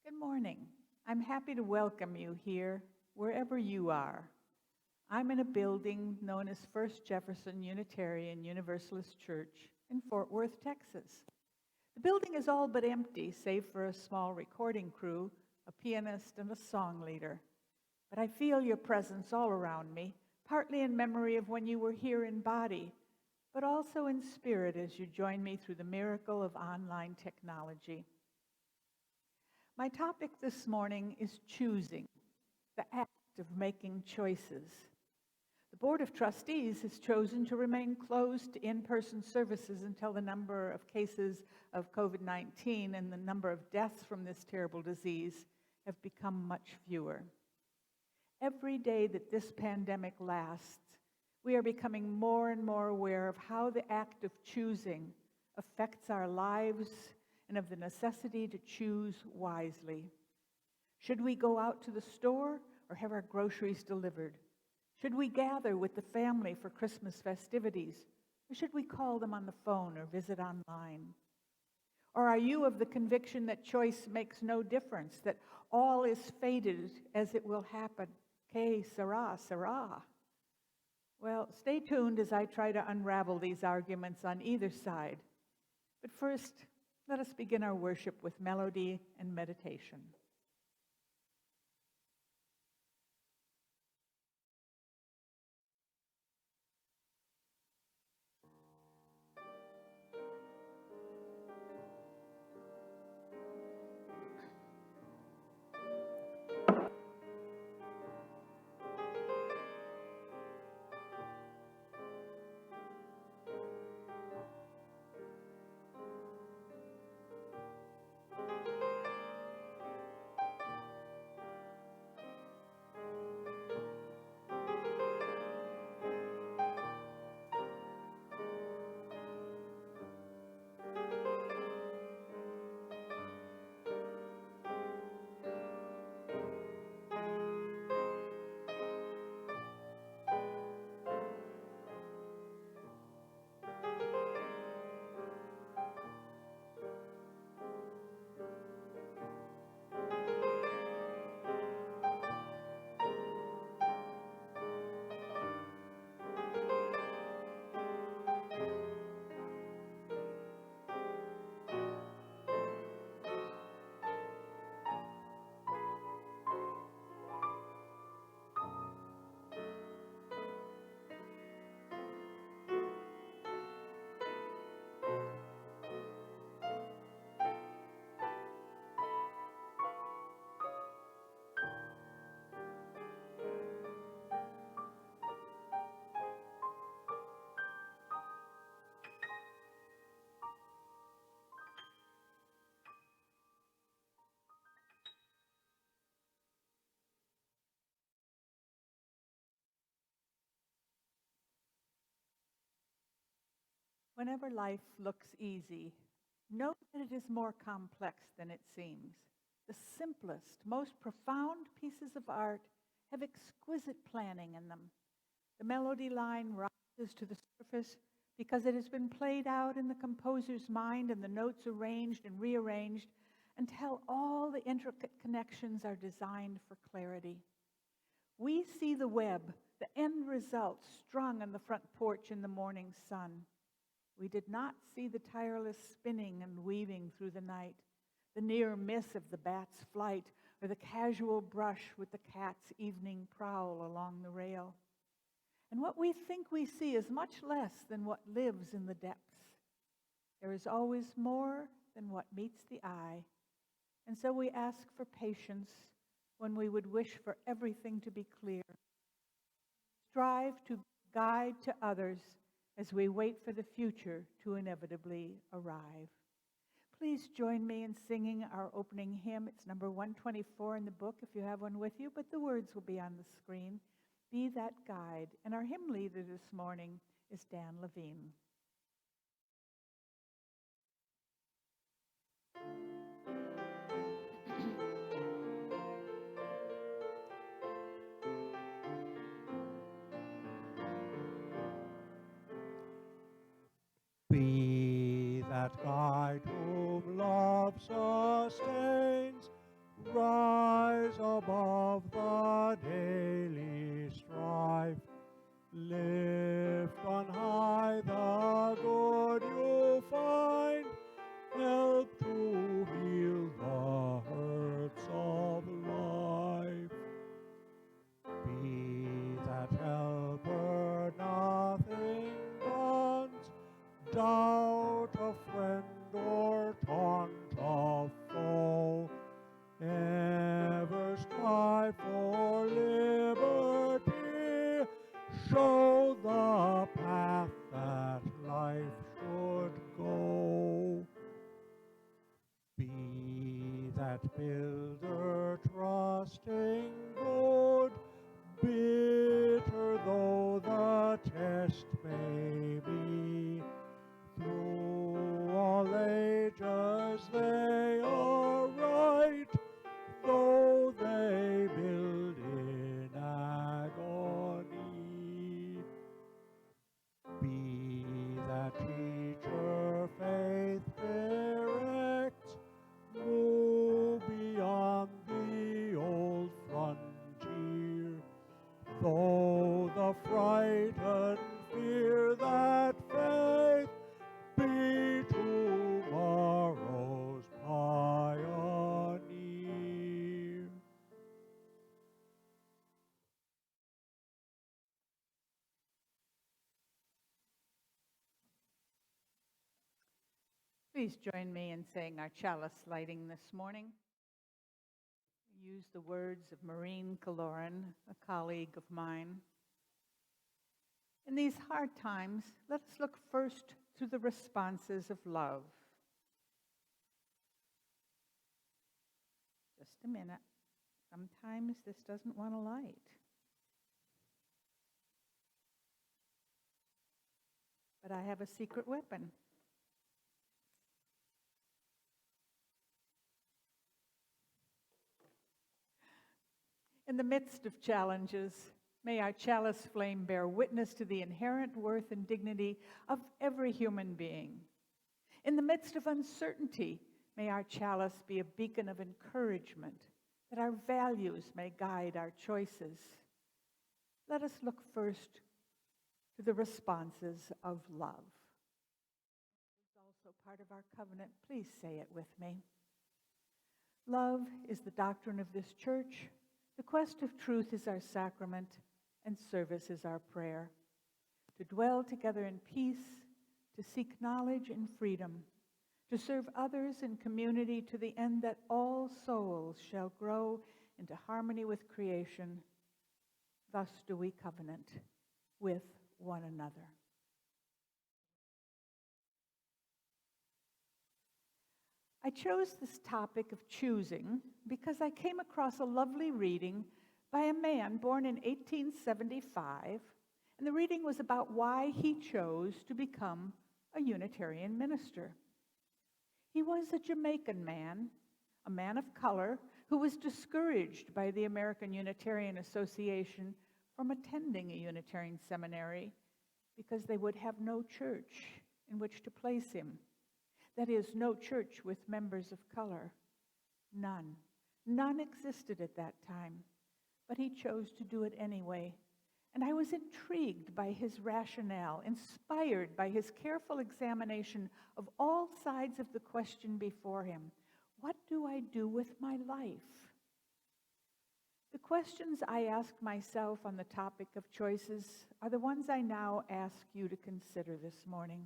Good morning. I'm happy to welcome you here, wherever you are. I'm in a building known as First Jefferson Unitarian Universalist Church in Fort Worth, Texas. The building is all but empty, save for a small recording crew, a pianist, and a song leader. But I feel your presence all around me, partly in memory of when you were here in body, but also in spirit as you join me through the miracle of online technology. My topic this morning is choosing, the act of making choices. The Board of Trustees has chosen to remain closed to in-person services until the number of cases of COVID-19 and the number of deaths from this terrible disease have become much fewer. Every day that this pandemic lasts, we are becoming more and more aware of how the act of choosing affects our lives and of the necessity to choose wisely. Should we go out to the store or have our groceries delivered? Should we gather with the family for Christmas festivities, or should we call them on the phone or visit online? Or are you of the conviction that choice makes no difference, that all is fated as it will happen? Que sera, sera. Well, stay tuned as I try to unravel these arguments on either side. But first, let us begin our worship with melody and meditation. Whenever life looks easy, note that it is more complex than it seems. The simplest, most profound pieces of art have exquisite planning in them. The melody line rises to the surface because it has been played out in the composer's mind and the notes arranged and rearranged until all the intricate connections are designed for clarity. We see the web, the end result, strung on the front porch in the morning sun. We did not see the tireless spinning and weaving through the night, the near miss of the bat's flight, or the casual brush with the cat's evening prowl along the rail. And what we think we see is much less than what lives in the depths. There is always more than what meets the eye. And so we ask for patience when we would wish for everything to be clear. Strive to guide to others as we wait for the future to inevitably arrive. Please join me in singing our opening hymn. It's number 124 in the book if you have one with you, but the words will be on the screen. Be that guide. And our hymn leader this morning is Dan Levine. Be that guide whom love sustains, rise above the daily strife. Lift on high the good you find, help to heal the hurts of life. Be that helper nothing daunts, doubt of friend or taunt of foe, ever strive for liberty, show the path that life should go. Be that builder trusting good, bitter though the test may be. Through all ages they are right, though they build in agony. Be that teacher faith directs, move beyond the old frontier, though the frightened fear that faith be tomorrow's pioneer. Please join me in saying our chalice lighting this morning. We use the words of Maureen Kaloran, a colleague of mine. In these hard times, let us look first to the responses of love. Just a minute. Sometimes this doesn't want to light. But I have a secret weapon. In the midst of challenges, may our chalice flame bear witness to the inherent worth and dignity of every human being. In the midst of uncertainty, may our chalice be a beacon of encouragement, that our values may guide our choices. Let us look first to the responses of love. It's also part of our covenant. Please say it with me. Love is the doctrine of this church. The quest of truth is our sacrament, and service is our prayer. To dwell together in peace, to seek knowledge and freedom, to serve others in community to the end that all souls shall grow into harmony with creation. Thus do we covenant with one another. I chose this topic of choosing because I came across a lovely reading by a man born in 1875, and the reading was about why he chose to become a Unitarian minister. He was a Jamaican man, a man of color, who was discouraged by the American Unitarian Association from attending a Unitarian seminary because they would have no church in which to place him. That is, no church with members of color. None. None existed at that time, but he chose to do it anyway. And I was intrigued by his rationale, inspired by his careful examination of all sides of the question before him. What do I do with my life? The questions I asked myself on the topic of choices are the ones I now ask you to consider this morning.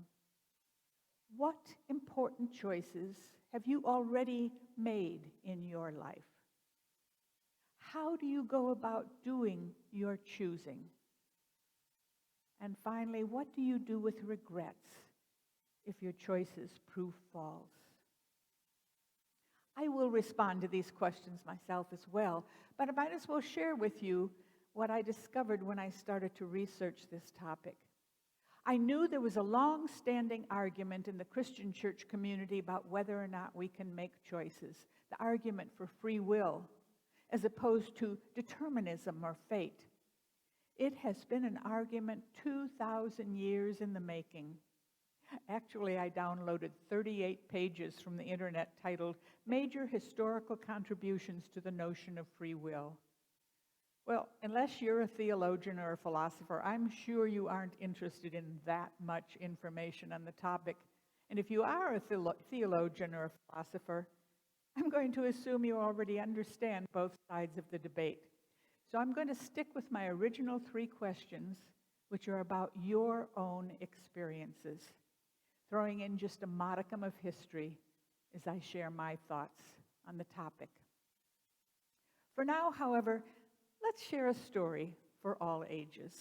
What important choices have you already made in your life? How do you go about doing your choosing? And finally, what do you do with regrets if your choices prove false? I will respond to these questions myself as well, but I might as well share with you what I discovered when I started to research this topic. I knew there was a long-standing argument in the Christian church community about whether or not we can make choices, the argument for free will, as opposed to determinism or fate. It has been an argument 2,000 years in the making. Actually, I downloaded 38 pages from the internet titled Major Historical Contributions to the Notion of Free Will. Well, unless you're a theologian or a philosopher, I'm sure you aren't interested in that much information on the topic. And if you are a theologian or a philosopher, I'm going to assume you already understand both sides of the debate. So I'm going to stick with my original 3 questions, which are about your own experiences, throwing in just a modicum of history as I share my thoughts on the topic. For now, however, let's share a story for all ages.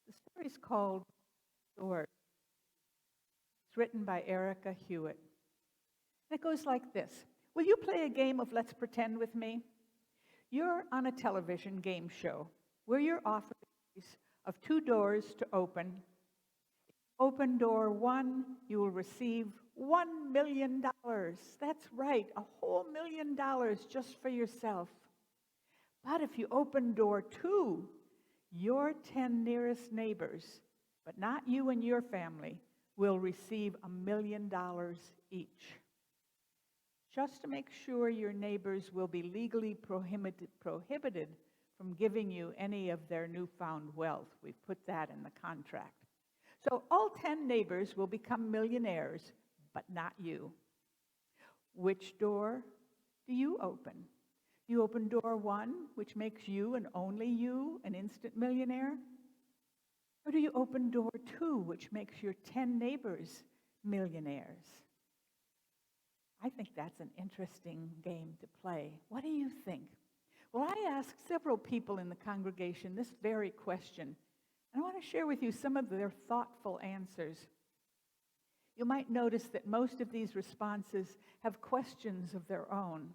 The story is called Sword. It's written by Erica Hewitt. And it goes like this. Will you play a game of Let's Pretend with me? You're on a television game show where you're offered a choice of 2 doors to open. Open door 1, you will receive $1 million. That's right, a whole $1 million just for yourself. But if you open door 2, your 10 nearest neighbors, but not you and your family, will receive $1 million each. Just to make sure your neighbors will be legally prohibited from giving you any of their newfound wealth. We've put that in the contract. So all 10 neighbors will become millionaires, but not you. Which door do you open? You open door 1, which makes you and only you an instant millionaire? Or do you open door 2, which makes your 10 neighbors millionaires? I think that's an interesting game to play. What do you think? Well, I asked several people in the congregation this very question, and I want to share with you some of their thoughtful answers. You might notice that most of these responses have questions of their own.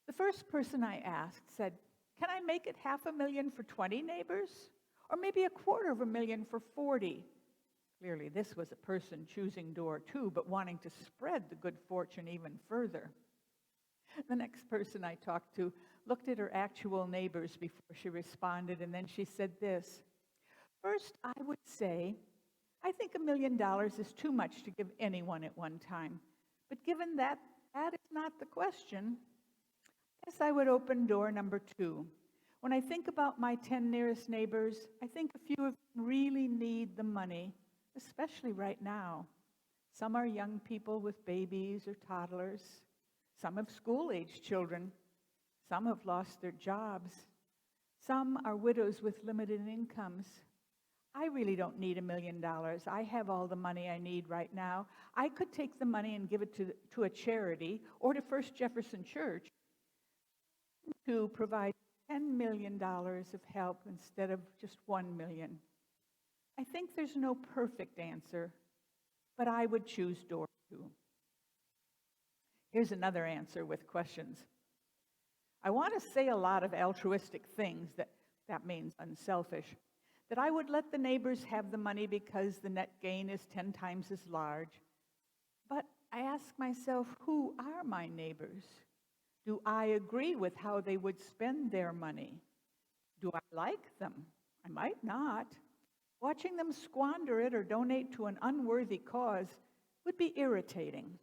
The first person I asked said, can I make it $500,000 for 20 neighbors? Or maybe $250,000 for 40? Clearly, this was a person choosing door 2, but wanting to spread the good fortune even further. The next person I talked to looked at her actual neighbors before she responded, and then she said this. First, I would say, I think $1 million is too much to give anyone at one time. But given that that is not the question, I guess I would open door number 2. When I think about my 10 nearest neighbors, I think a few of them really need the money, especially right now. Some are young people with babies or toddlers. Some have school-age children. Some have lost their jobs. Some are widows with limited incomes. I really don't need $1 million. I have all the money I need right now. I could take the money and give it to a charity or to First Jefferson Church to provide $10 million of help instead of just $1 million. I think there's no perfect answer, but I would choose door 2. Here's another answer with questions. I want to say a lot of altruistic things, that means unselfish, that I would let the neighbors have the money because the net gain is 10 times as large. But I ask myself, who are my neighbors? Do I agree with how they would spend their money? Do I like them? I might not. Watching them squander it or donate to an unworthy cause would be irritating.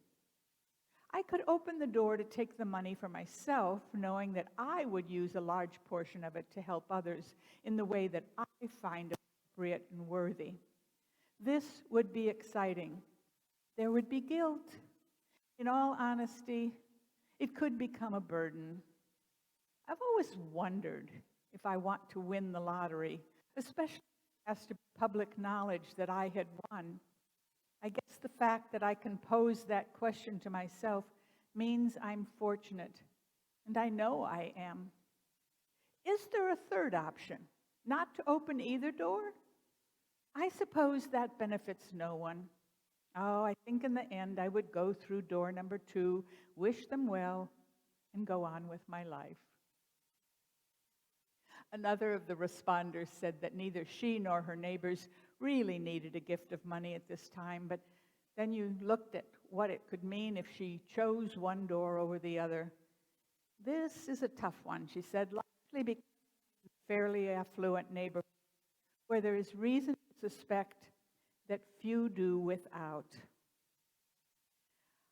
I could open the door to take the money for myself, knowing that I would use a large portion of it to help others in the way that I find appropriate and worthy. This would be exciting. There would be guilt. In all honesty, it could become a burden. I've always wondered if I want to win the lottery, especially as to public knowledge that I had won. I guess the fact that I can pose that question to myself means I'm fortunate, and I know I am. Is there a third option, not to open either door? I suppose that benefits no one. Oh, I think in the end I would go through door number 2, wish them well, and go on with my life. Another of the responders said that neither she nor her neighbors really needed a gift of money at this time, but then you looked at what it could mean if she chose one door over the other. This is a tough one, she said, largely because of a fairly affluent neighborhood where there is reason to suspect that few do without.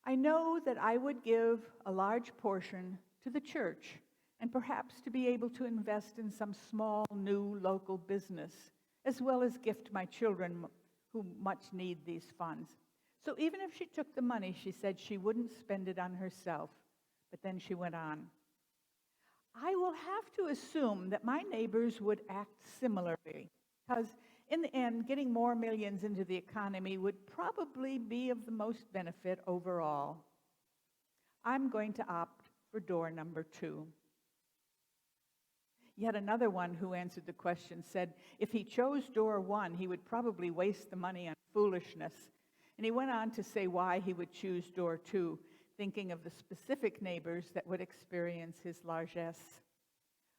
I know that I would give a large portion to the church and perhaps to be able to invest in some small new local business, as well as gift my children who much need these funds. So even if she took the money, she said she wouldn't spend it on herself. But then she went on. I will have to assume that my neighbors would act similarly, because in the end, getting more millions into the economy would probably be of the most benefit overall. I'm going to opt for door number 2. Yet another one who answered the question said if he chose door 1, he would probably waste the money on foolishness. And he went on to say why he would choose door 2, thinking of the specific neighbors that would experience his largesse.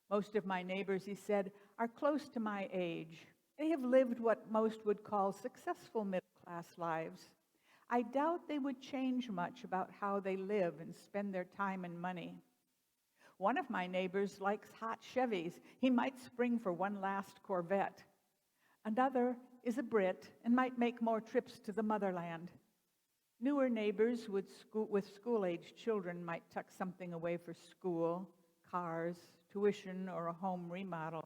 Most of my neighbors, he said, are close to my age. They have lived what most would call successful middle-class lives. I doubt they would change much about how they live and spend their time and money. One of my neighbors likes hot Chevys. He might spring for one last Corvette. Another is a Brit and might make more trips to the motherland. Newer neighbors with school-aged children might tuck something away for school, cars, tuition, or a home remodel.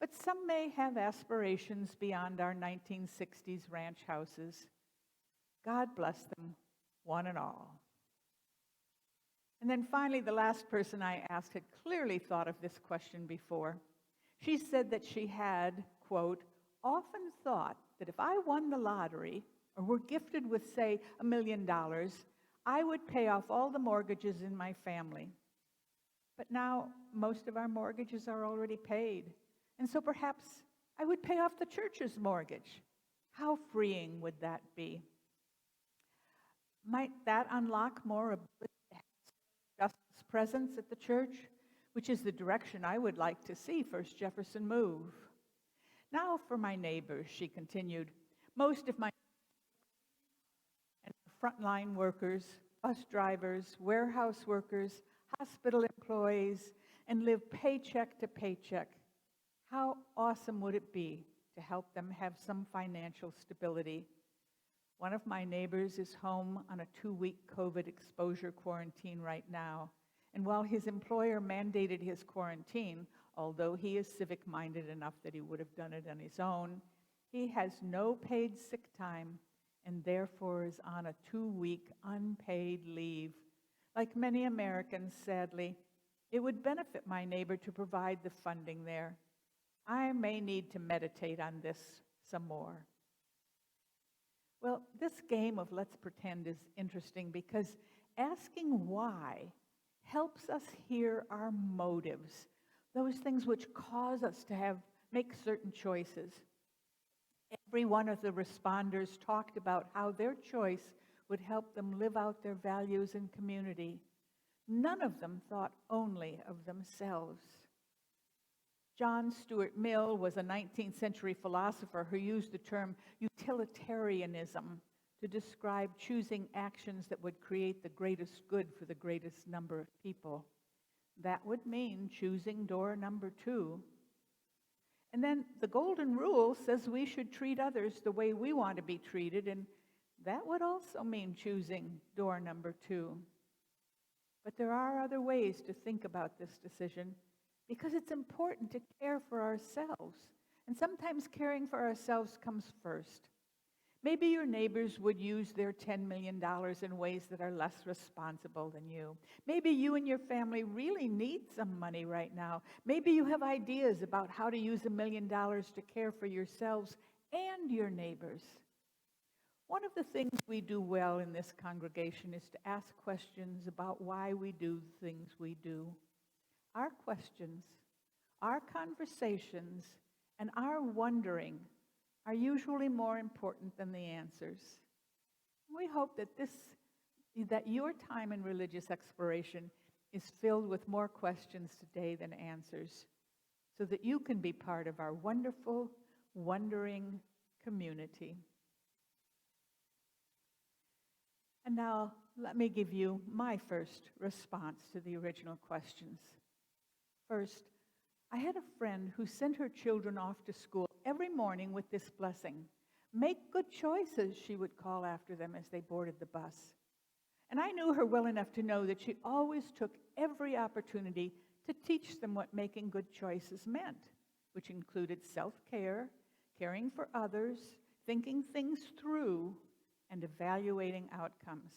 But some may have aspirations beyond our 1960s ranch houses. God bless them, one and all. And then finally, the last person I asked had clearly thought of this question before. She said that she had, quote, often thought that if I won the lottery or were gifted with, say, $1 million, I would pay off all the mortgages in my family. But now most of our mortgages are already paid. And so perhaps I would pay off the church's mortgage. How freeing would that be? Might that unlock more ability to have justice presence at the church, which is the direction I would like to see First Jefferson move? Now for my neighbors, she continued. Most of my frontline workers, bus drivers, warehouse workers, hospital employees, and live paycheck to paycheck. How awesome would it be to help them have some financial stability? One of my neighbors is home on a 2-week COVID exposure quarantine right now. And while his employer mandated his quarantine, although he is civic-minded enough that he would have done it on his own, he has no paid sick time and therefore is on a 2-week unpaid leave. Like many Americans, sadly, it would benefit my neighbor to provide the funding there. I may need to meditate on this some more. Well, this game of let's pretend is interesting because asking why helps us hear our motives, those things which cause us to make certain choices. Every one of the responders talked about how their choice would help them live out their values in community. None of them thought only of themselves. John Stuart Mill was a 19th century philosopher who used the term utilitarianism to describe choosing actions that would create the greatest good for the greatest number of people. That would mean choosing door number 2. And then the golden rule says we should treat others the way we want to be treated, and that would also mean choosing door number 2. But there are other ways to think about this decision because it's important to care for ourselves. And sometimes caring for ourselves comes first. Maybe your neighbors would use their $10 million in ways that are less responsible than you. Maybe you and your family really need some money right now. Maybe you have ideas about how to use $1 million to care for yourselves and your neighbors. One of the things we do well in this congregation is to ask questions about why we do the things we do. Our questions, our conversations, and our wondering are usually more important than the answers. We hope that your time in religious exploration is filled with more questions today than answers, so that you can be part of our wonderful, wondering community. And now let me give you my first response to the original questions. First, I had a friend who sent her children off to school every morning with this blessing. Make good choices, she would call after them as they boarded the bus. And I knew her well enough to know that she always took every opportunity to teach them what making good choices meant, which included self-care, caring for others, thinking things through, and evaluating outcomes.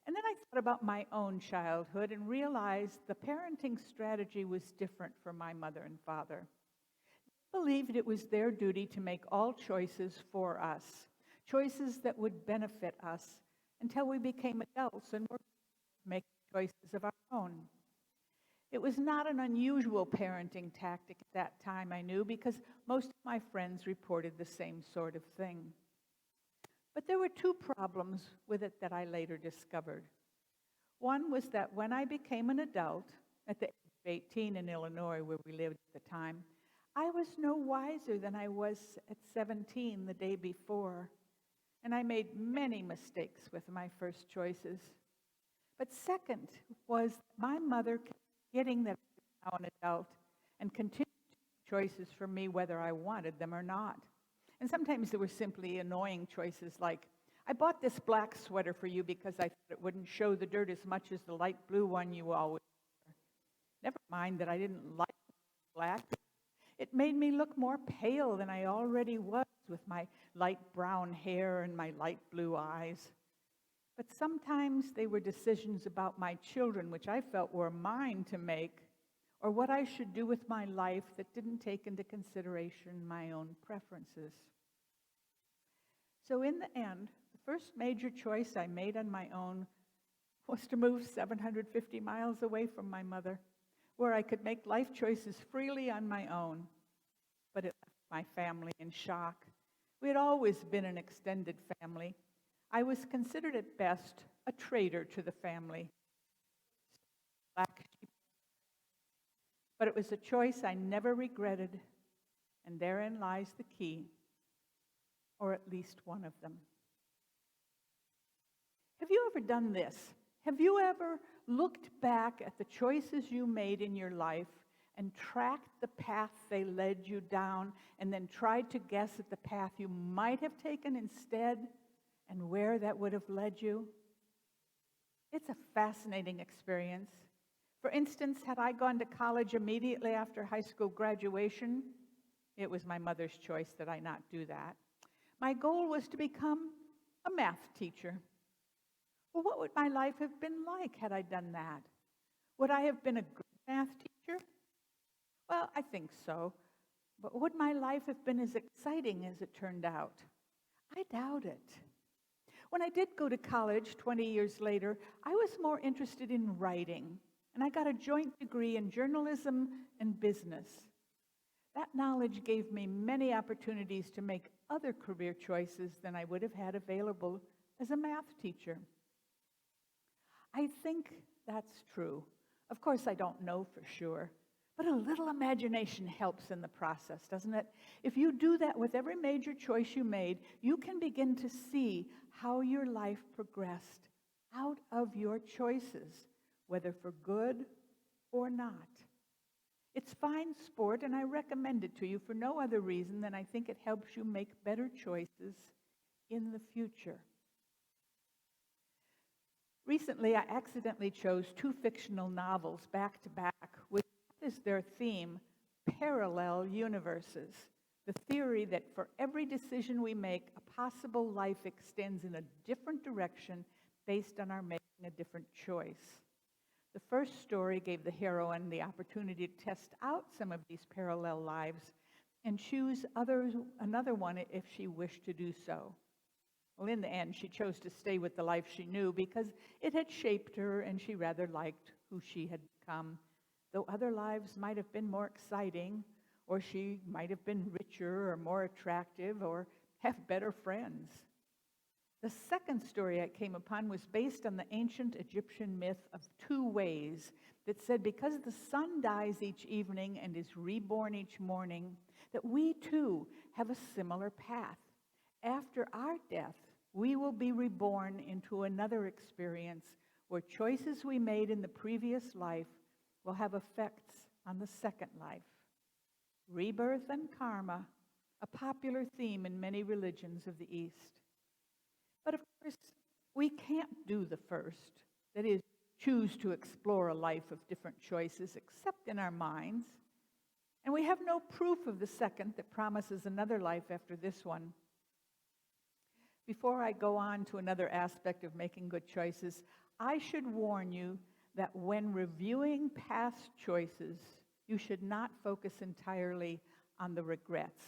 And then I thought about my own childhood and realized the parenting strategy was different for my mother and father. They believed it was their duty to make all choices for us, choices that would benefit us until we became adults and were making choices of our own. It was not an unusual parenting tactic at that time, I knew, because most of my friends reported the same sort of thing. But there were two problems with it that I later discovered. One was that when I became an adult, at the age of 18 in Illinois, where we lived at the time, I was no wiser than I was at 17 the day before, and I made many mistakes with my first choices. But second was my mother kept getting that I was now an adult and continued to make choices for me whether I wanted them or not. And sometimes there were simply annoying choices like, I bought this black sweater for you because I thought it wouldn't show the dirt as much as the light blue one you always wear. Never mind that I didn't like black. It made me look more pale than I already was with my light brown hair and my light blue eyes. But sometimes they were decisions about my children, which I felt were mine to make, or what I should do with my life that didn't take into consideration my own preferences. So in the end, the first major choice I made on my own was to move 750 miles away from my mother, where I could make life choices freely on my own. But it left my family in shock. We had always been an extended family. I was considered at best a traitor to the family. Black sheep. But it was a choice I never regretted, and therein lies the key, or at least one of them. Have you ever done this? Have you ever looked back at the choices you made in your life and tracked the path they led you down and then tried to guess at the path you might have taken instead and where that would have led you? It's a fascinating experience. For instance, had I gone to college immediately after high school graduation, it was my mother's choice that I not do that. My goal was to become a math teacher. Well, what would my life have been like had I done that? Would I have been a good math teacher? Well, I think so. But would my life have been as exciting as it turned out? I doubt it. When I did go to college 20 years later, I was more interested in writing, and I got a joint degree in journalism and business. That knowledge gave me many opportunities to make other career choices than I would have had available as a math teacher. I think that's true. Of course, I don't know for sure, but a little imagination helps in the process, doesn't it? If you do that with every major choice you made, you can begin to see how your life progressed out of your choices, whether for good or not. It's fine sport, and I recommend it to you for no other reason than I think it helps you make better choices in the future. Recently, I accidentally chose two fictional novels back to back with, as their theme, parallel universes. The theory that for every decision we make, a possible life extends in a different direction based on our making a different choice. The first story gave the heroine the opportunity to test out some of these parallel lives and choose another one if she wished to do so. Well, in the end, she chose to stay with the life she knew because it had shaped her and she rather liked who she had become, though other lives might have been more exciting, or she might have been richer or more attractive or have better friends. The second story I came upon was based on the ancient Egyptian myth of two ways that said because the sun dies each evening and is reborn each morning, that we too have a similar path. After our death, we will be reborn into another experience where choices we made in the previous life will have effects on the second life. Rebirth and karma, a popular theme in many religions of the East. But of course, we can't do the first, that is, choose to explore a life of different choices, except in our minds. And we have no proof of the second that promises another life after this one. Before I go on to another aspect of making good choices, I should warn you that when reviewing past choices, you should not focus entirely on the regrets.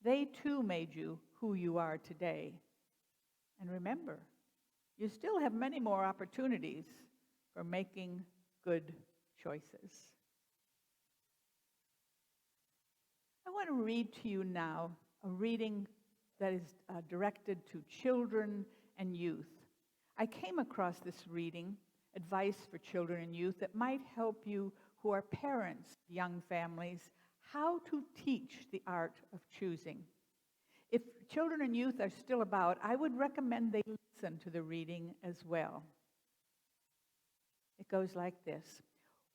They too made you who you are today. And remember, you still have many more opportunities for making good choices. I want to read to you now a reading that is directed to children and youth. I came across this reading, Advice for Children and Youth, that might help you who are parents, young families, how to teach the art of choosing. If children and youth are still about, I would recommend they listen to the reading as well. It goes like this.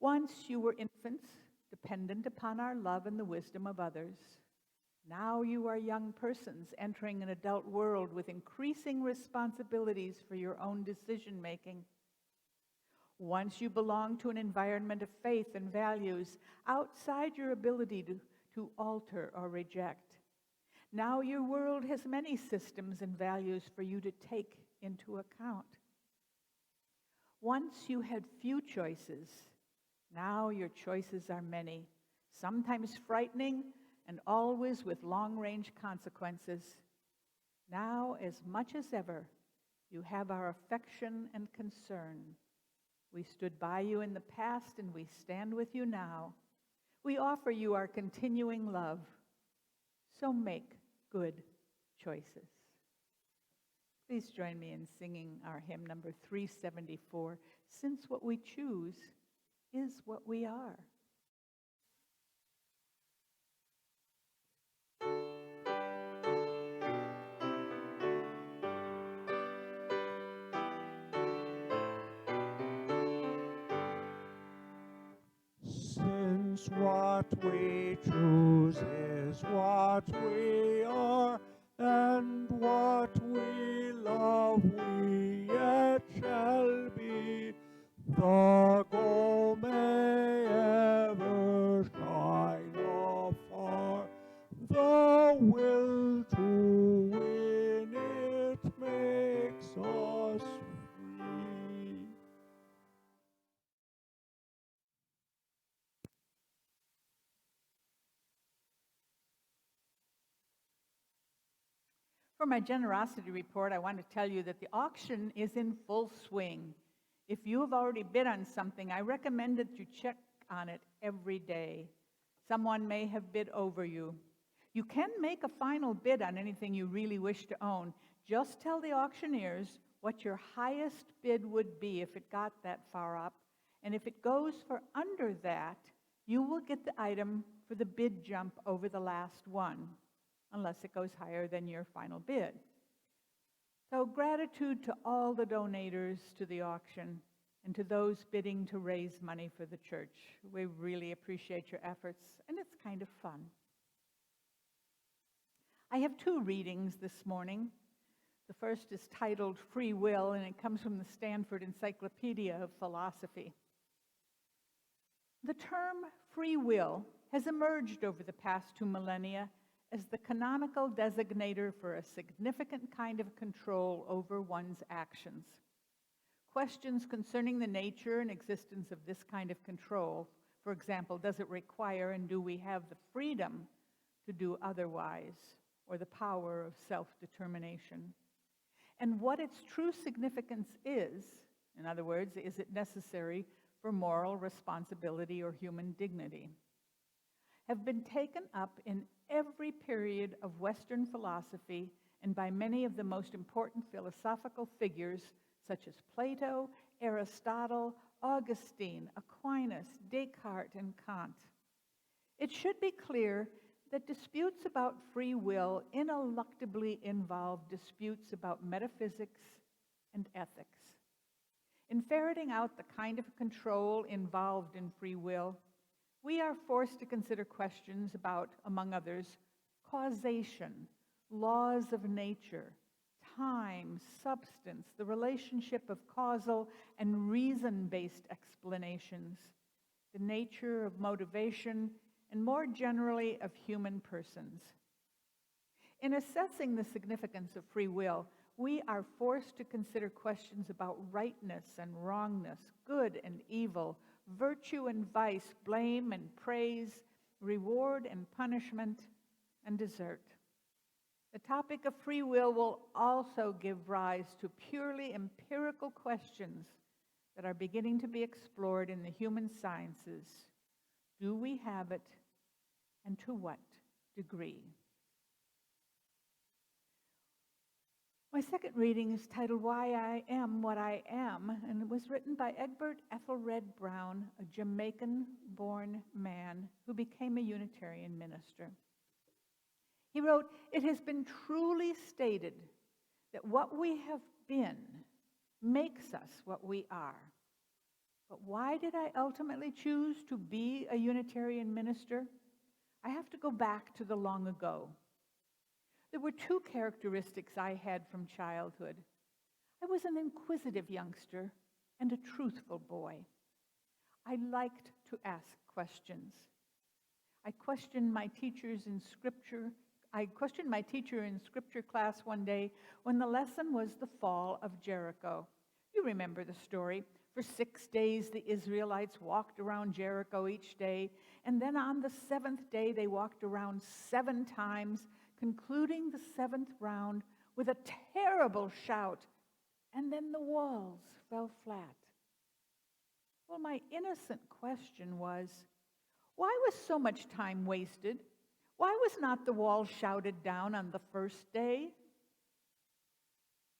Once you were infants, dependent upon our love and the wisdom of others. Now you are young persons entering an adult world with increasing responsibilities for your own decision-making. Once you belong to an environment of faith and values outside your ability to alter or reject. Now your world has many systems and values for you to take into account. Once you had few choices. Now your choices are many, sometimes frightening and always with long-range consequences. Now, as much as ever, you have our affection and concern. We stood by you in the past and we stand with you now. We offer you our continuing love. So make good choices. Please join me in singing our hymn number 374, Since What We Choose is What We Are. Since what we choose is what we are, and what we love we yet shall be, the goal may ever shine afar, the will to win it makes us free. For my generosity report, I want to tell you that the auction is in full swing. If you have already bid on something, I recommend that you check on it every day. Someone may have bid over you. You can make a final bid on anything you really wish to own. Just tell the auctioneers what your highest bid would be if it got that far up. And if it goes for under that, you will get the item for the bid jump over the last one, unless it goes higher than your final bid. So gratitude to all the donators to the auction and to those bidding to raise money for the church. We really appreciate your efforts, and it's kind of fun. I have two readings this morning. The first is titled Free Will, and it comes from the Stanford Encyclopedia of Philosophy. The term free will has emerged over the past 2 millennia as the canonical designator for a significant kind of control over one's actions. Questions concerning the nature and existence of this kind of control, for example, does it require and do we have the freedom to do otherwise, or the power of self-determination? And what its true significance is, in other words, is it necessary for moral responsibility or human dignity, have been taken up in every period of Western philosophy and by many of the most important philosophical figures such as Plato, Aristotle, Augustine, Aquinas, Descartes, and Kant. It should be clear that disputes about free will ineluctably involve disputes about metaphysics and ethics. In ferreting out the kind of control involved in free will, we are forced to consider questions about, among others, causation, laws of nature, time, substance, the relationship of causal and reason-based explanations, the nature of motivation, and more generally of human persons. In assessing the significance of free will, we are forced to consider questions about rightness and wrongness, good and evil, virtue and vice, blame and praise, reward and punishment, and desert. The topic of free will also give rise to purely empirical questions that are beginning to be explored in the human sciences. Do we have it, and to what degree? My second reading is titled Why I Am What I Am, and it was written by Egbert Ethelred Brown, a Jamaican-born man who became a Unitarian minister. He wrote, "It has been truly stated that what we have been makes us what we are. But why did I ultimately choose to be a Unitarian minister? I have to go back to the long ago. There were two characteristics I had from childhood. I was an inquisitive youngster and a truthful boy. I liked to ask questions. I questioned my teacher in scripture class one day when the lesson was the fall of Jericho. You remember the story. For 6 days the Israelites walked around Jericho each day, and then on the seventh day they walked around 7 times, concluding the 7th round with a terrible shout, and then the walls fell flat. Well, my innocent question was, why was so much time wasted? Why was not the wall shouted down on the first day?"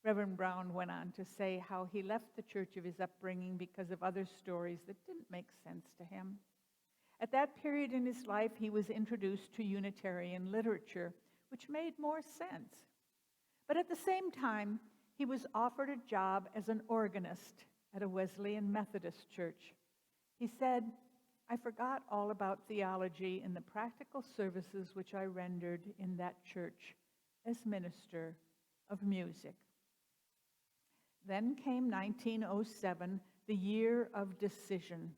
Reverend Brown went on to say how he left the church of his upbringing because of other stories that didn't make sense to him. At that period in his life, he was introduced to Unitarian literature, which made more sense. But at the same time, he was offered a job as an organist at a Wesleyan Methodist church. He said, "I forgot all about theology in the practical services which I rendered in that church as minister of music." Then came 1907, the year of decision.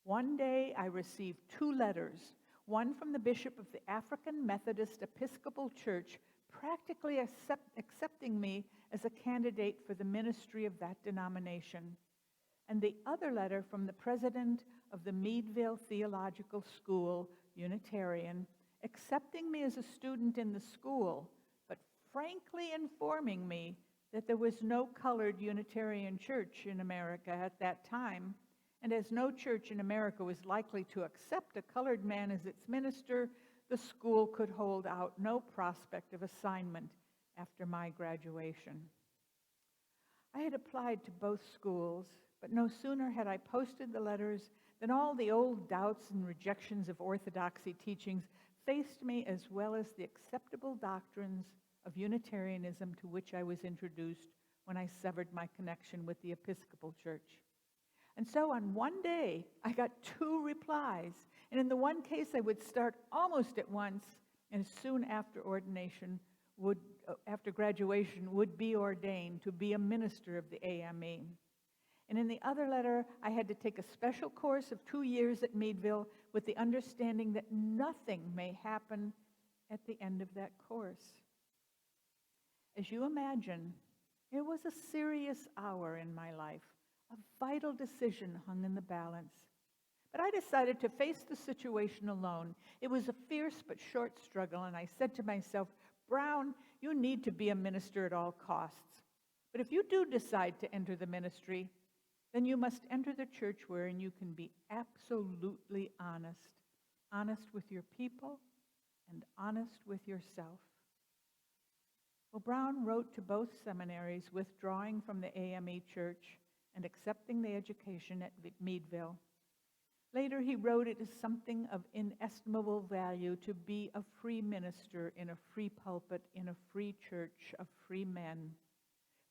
One day I received 2 letters, one from the bishop of the African Methodist Episcopal Church, practically accepting me as a candidate for the ministry of that denomination, and the other letter from the president of the Meadville Theological School, Unitarian, accepting me as a student in the school, but frankly informing me that there was no colored Unitarian church in America at that time, and as no church in America was likely to accept a colored man as its minister, the school could hold out no prospect of assignment after my graduation. I had applied to both schools, but no sooner had I posted the letters than all the old doubts and rejections of orthodoxy teachings faced me, as well as the acceptable doctrines of Unitarianism to which I was introduced when I severed my connection with the Episcopal Church. And so on one day, I got 2 replies, and in the one case I would start almost at once, and soon after graduation would be ordained to be a minister of the AME. And in the other letter, I had to take a special course of 2 years at Meadville with the understanding that nothing may happen at the end of that course. As you imagine, it was a serious hour in my life. A vital decision hung in the balance. But I decided to face the situation alone. It was a fierce but short struggle, and I said to myself, "Brown, you need to be a minister at all costs. But if you do decide to enter the ministry, then you must enter the church wherein you can be absolutely honest. Honest with your people and honest with yourself." Well, Brown wrote to both seminaries, withdrawing from the AME church and accepting the education at Meadville. Later, he wrote it is something of inestimable value to be a free minister in a free pulpit in a free church of free men,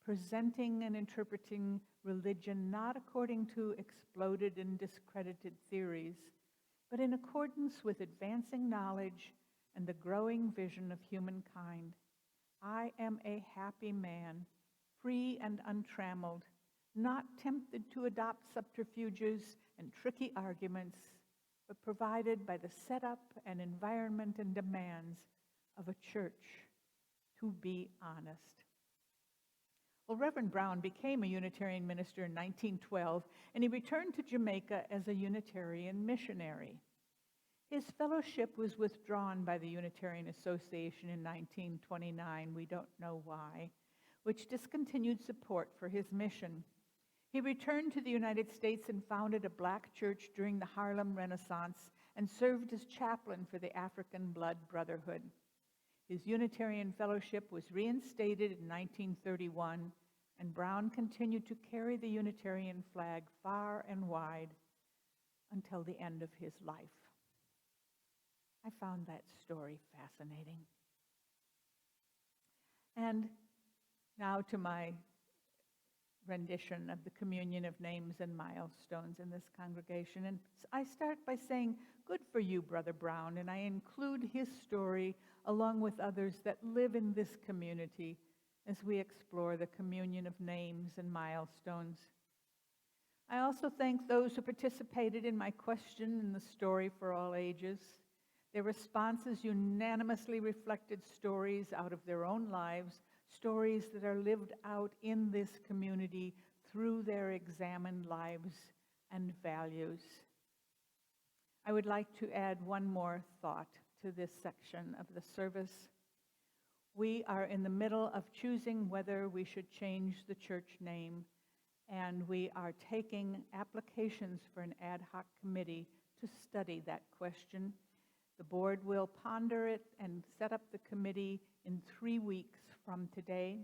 presenting and interpreting religion not according to exploded and discredited theories, but in accordance with advancing knowledge and the growing vision of humankind. I am a happy man, free and untrammeled, not tempted to adopt subterfuges and tricky arguments, but provided by the setup and environment and demands of a church to be honest. Well, Reverend Brown became a Unitarian minister in 1912, and he returned to Jamaica as a Unitarian missionary. His fellowship was withdrawn by the Unitarian Association in 1929, we don't know why, which discontinued support for his mission. He returned to the United States and founded a black church during the Harlem Renaissance and served as chaplain for the African Blood Brotherhood. His Unitarian fellowship was reinstated in 1931, and Brown continued to carry the Unitarian flag far and wide until the end of his life. I found that story fascinating. And now to my rendition of the communion of names and milestones in this congregation. And I start by saying, good for you, Brother Brown, and I include his story along with others that live in this community as we explore the communion of names and milestones. I also thank those who participated in my question in the story for all ages. Their responses unanimously reflected stories out of their own lives, stories that are lived out in this community through their examined lives and values. I would like to add one more thought to this section of the service. We are in the middle of choosing whether we should change the church name, and we are taking applications for an ad hoc committee to study that question. The board will ponder it and set up the committee in 3 weeks from today.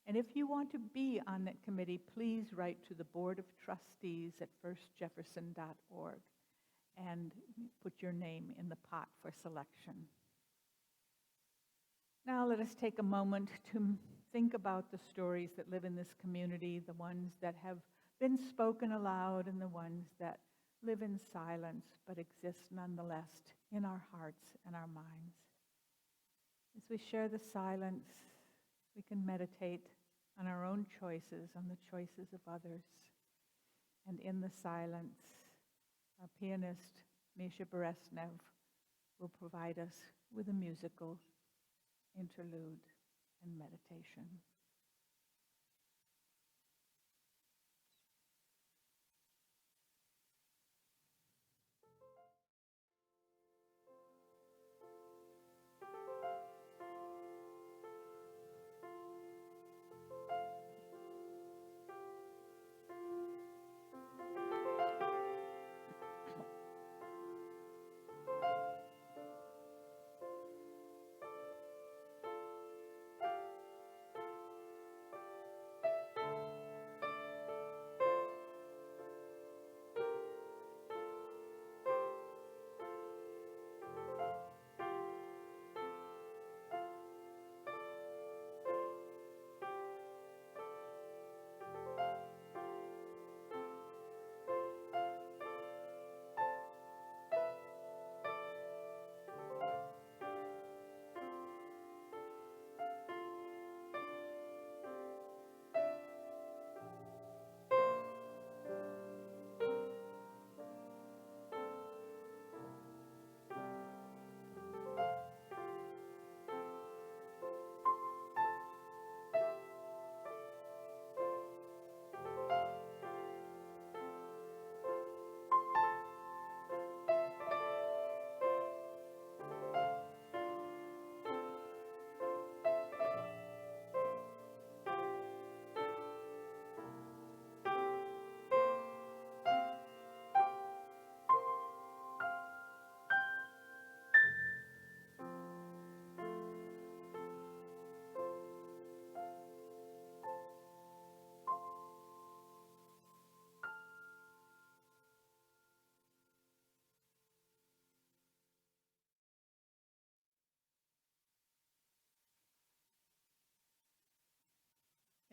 And if you want to be on that committee, please write to the Board of Trustees at firstjefferson.org and put your name in the pot for selection. Now let us take a moment to think about the stories that live in this community, the ones that have been spoken aloud and the ones that live in silence but exist nonetheless in our hearts and our minds. As we share the silence, we can meditate on our own choices, on the choices of others. And in the silence, our pianist, Misha Beresnev, will provide us with a musical interlude and meditation.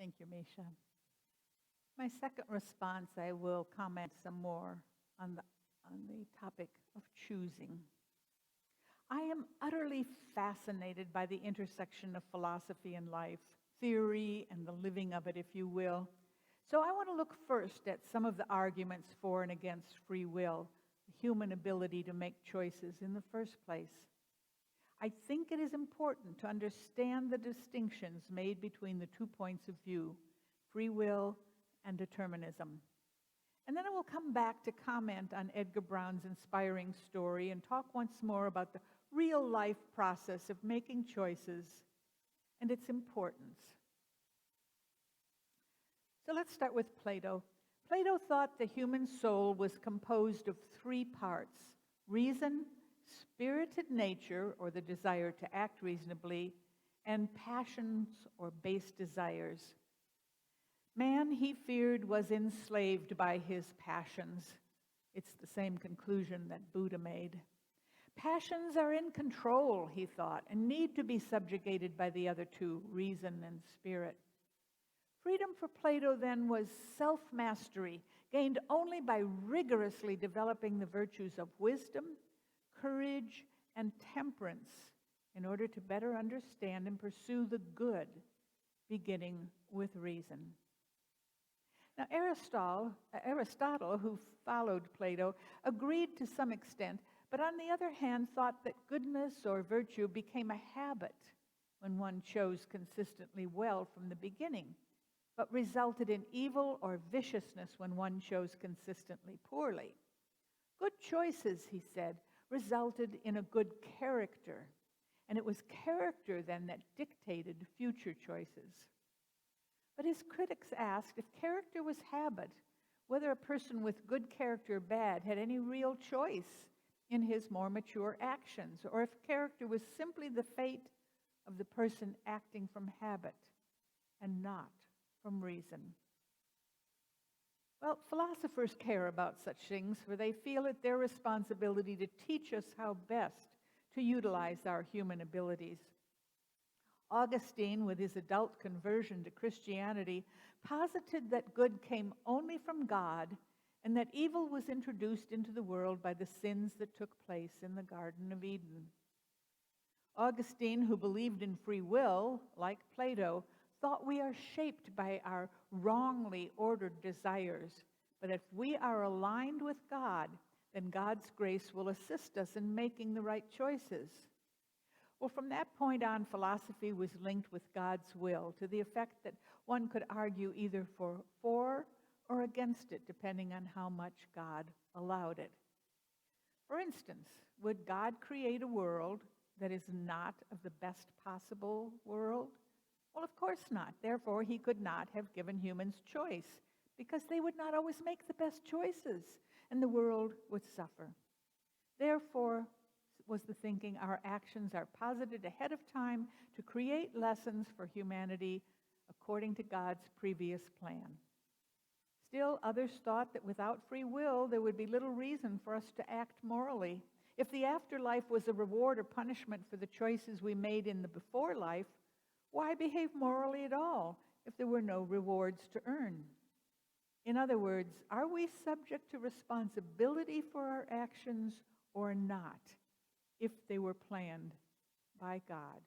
Thank you, Misha. My second response, I will comment some more on the topic of choosing. I am utterly fascinated by the intersection of philosophy and life, theory and the living of it, if you will. So I want to look first at some of the arguments for and against free will, the human ability to make choices in the first place. I think it is important to understand the distinctions made between the 2 points of view, free will and determinism. And then I will come back to comment on Edgar Brown's inspiring story and talk once more about the real-life process of making choices and its importance. So let's start with Plato. Plato thought the human soul was composed of 3 parts: reason, spirited nature, or the desire to act reasonably, and passions or base desires. Man, he feared, was enslaved by his passions. It's the same conclusion that Buddha made. Passions are in control, he thought, and need to be subjugated by the other 2, reason and spirit. Freedom for Plato then was self-mastery, gained only by rigorously developing the virtues of wisdom, courage, and temperance in order to better understand and pursue the good, beginning with reason. Now, Aristotle, who followed Plato, agreed to some extent, but on the other hand thought that goodness or virtue became a habit when one chose consistently well from the beginning, but resulted in evil or viciousness when one chose consistently poorly. Good choices, he said, resulted in a good character, and it was character then that dictated future choices. But his critics asked if character was habit, whether a person with good character or bad had any real choice in his more mature actions, or if character was simply the fate of the person acting from habit and not from reason. Well, philosophers care about such things, for they feel it their responsibility to teach us how best to utilize our human abilities. Augustine, with his adult conversion to Christianity, posited that good came only from God and that evil was introduced into the world by the sins that took place in the Garden of Eden. Augustine, who believed in free will, like Plato, thought we are shaped by our wrongly ordered desires, but if we are aligned with God, then God's grace will assist us in making the right choices. Well, from that point on, philosophy was linked with God's will, to the effect that one could argue either for or against it, depending on how much God allowed it. For instance, would God create a world that is not of the best possible world? Well, of course not. Therefore, he could not have given humans choice, because they would not always make the best choices, and the world would suffer. Therefore, was the thinking, our actions are posited ahead of time to create lessons for humanity according to God's previous plan. Still, others thought that without free will, there would be little reason for us to act morally. If the afterlife was a reward or punishment for the choices we made in the before life, why behave morally at all if there were no rewards to earn? In other words, are we subject to responsibility for our actions or not, if they were planned by God?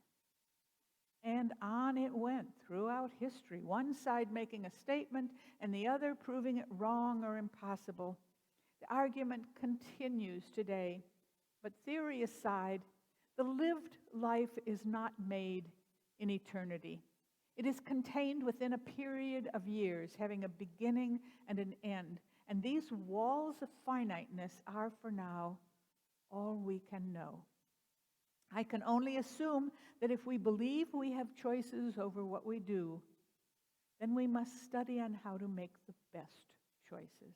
And on it went throughout history, one side making a statement and the other proving it wrong or impossible. The argument continues today, but theory aside, the lived life is not made in eternity. It is contained within a period of years, having a beginning and an end. And these walls of finiteness are, for now, all we can know. I can only assume that if we believe we have choices over what we do, then we must study on how to make the best choices.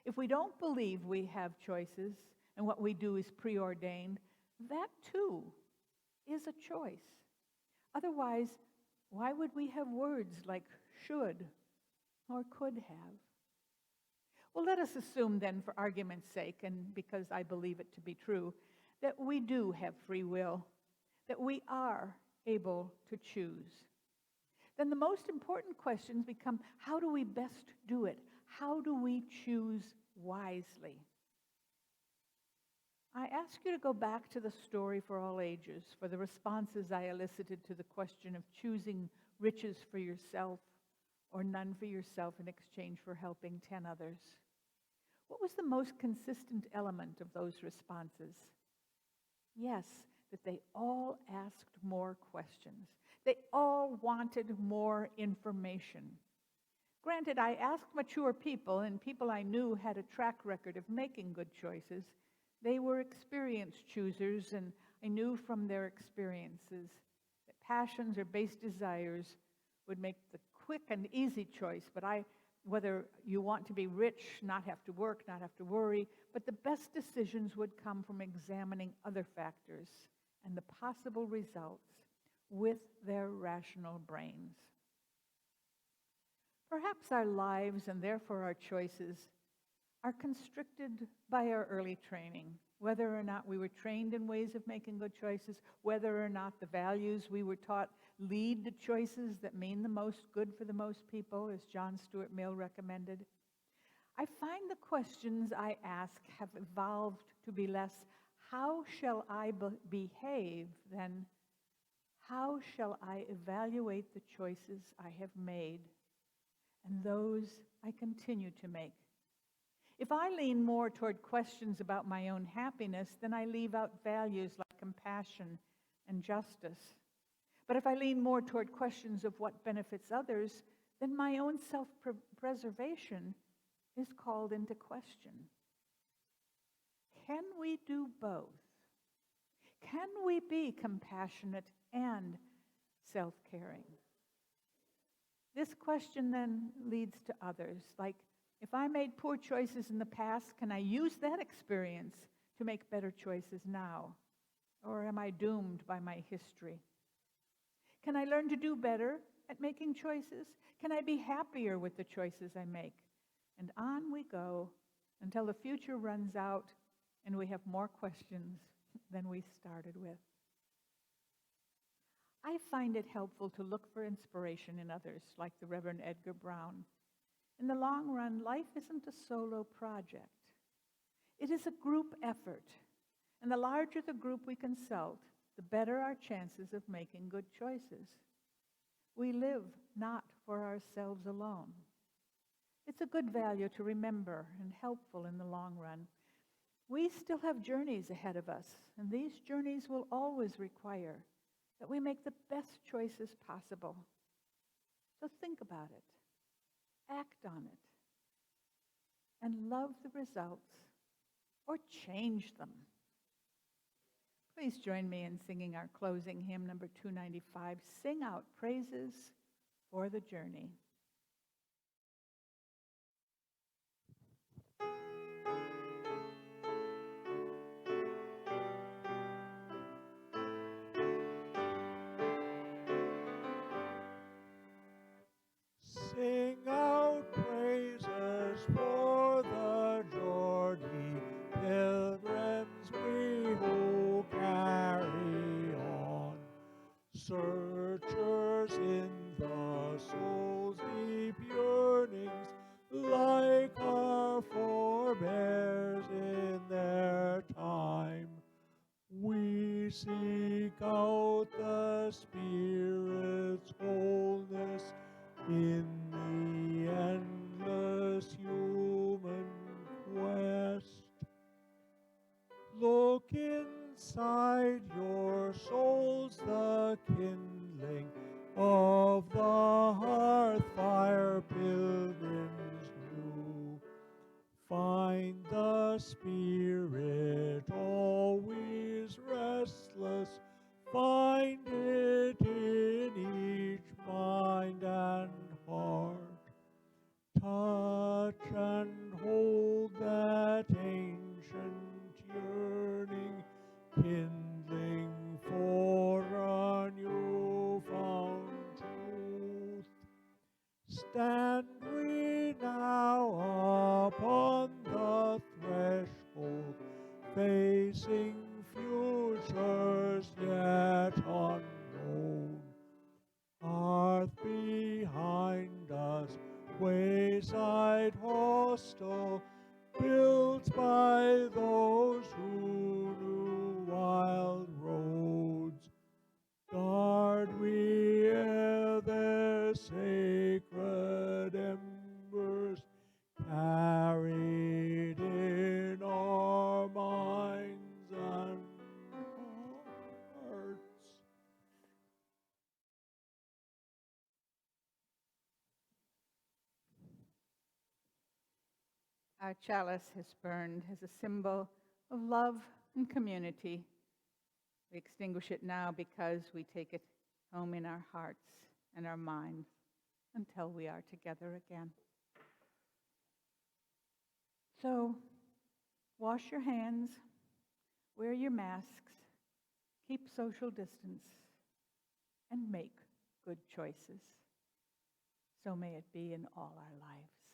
If we don't believe we have choices and what we do is preordained, that too is a choice. Otherwise, why would we have words like should or could have? Well, let us assume then, for argument's sake, and because I believe it to be true, that we do have free will, that we are able to choose. then the most important questions become, how do we best do it? How do we choose wisely? I ask you to go back to the story for all ages, for the responses I elicited to the question of choosing riches for yourself or none for yourself in exchange for helping 10 others. What was the most consistent element of those responses? Yes, that they all asked more questions. They all wanted more information. Granted, I asked mature people, and people I knew had a track record of making good choices. They were experienced choosers, and I knew from their experiences that passions or base desires would make the quick and easy choice, but whether you want to be rich, not have to work, not have to worry, but the best decisions would come from examining other factors and the possible results with their rational brains. Perhaps our lives, and therefore our choices, are constricted by our early training, whether or not we were trained in ways of making good choices, whether or not the values we were taught lead to choices that mean the most good for the most people, as John Stuart Mill recommended. I find the questions I ask have evolved to be less, how shall I behave, than how shall I evaluate the choices I have made and those I continue to make. If I lean more toward questions about my own happiness, then I leave out values like compassion and justice. But if I lean more toward questions of what benefits others, then my own self-preservation is called into question. Can we do both? Can we be compassionate and self-caring? This question then leads to others, like, if I made poor choices in the past, can I use that experience to make better choices now? Or am I doomed by my history? Can I learn to do better at making choices? Can I be happier with the choices I make? And on we go until the future runs out and we have more questions than we started with. I find it helpful to look for inspiration in others, like the Reverend Edgar Brown. In the long run, life isn't a solo project. It is a group effort. And the larger the group we consult, the better our chances of making good choices. We live not for ourselves alone. It's a good value to remember and helpful in the long run. We still have journeys ahead of us, and these journeys will always require that we make the best choices possible. So think about it. Act on it, and love the results, or change them. Please join me in singing our closing hymn, number 295, Sing Out Praises for the Journey. Sing out praises for the journey, pilgrims we who carry on, searchers in the soul's deep yearnings, like our forebears in their time. We seek out the Spirit's wholeness in the endless human quest. Look inside your souls, the kindling of the hearth fire pilgrims new. Find the Spirit always restless, find it in each mind and heart. Touch and hold that ancient yearning, kindling for a new-found truth. Stand we now upon the threshold, facing futures yet hostel, built by those who knew wild roads. Guard we ere their sacred embers, carried in our minds and hearts. Our chalice has burned as a symbol of love and community. We extinguish it now because we take it home in our hearts and our minds until we are together again. So, wash your hands, wear your masks, keep social distance, and make good choices. So may it be in all our lives.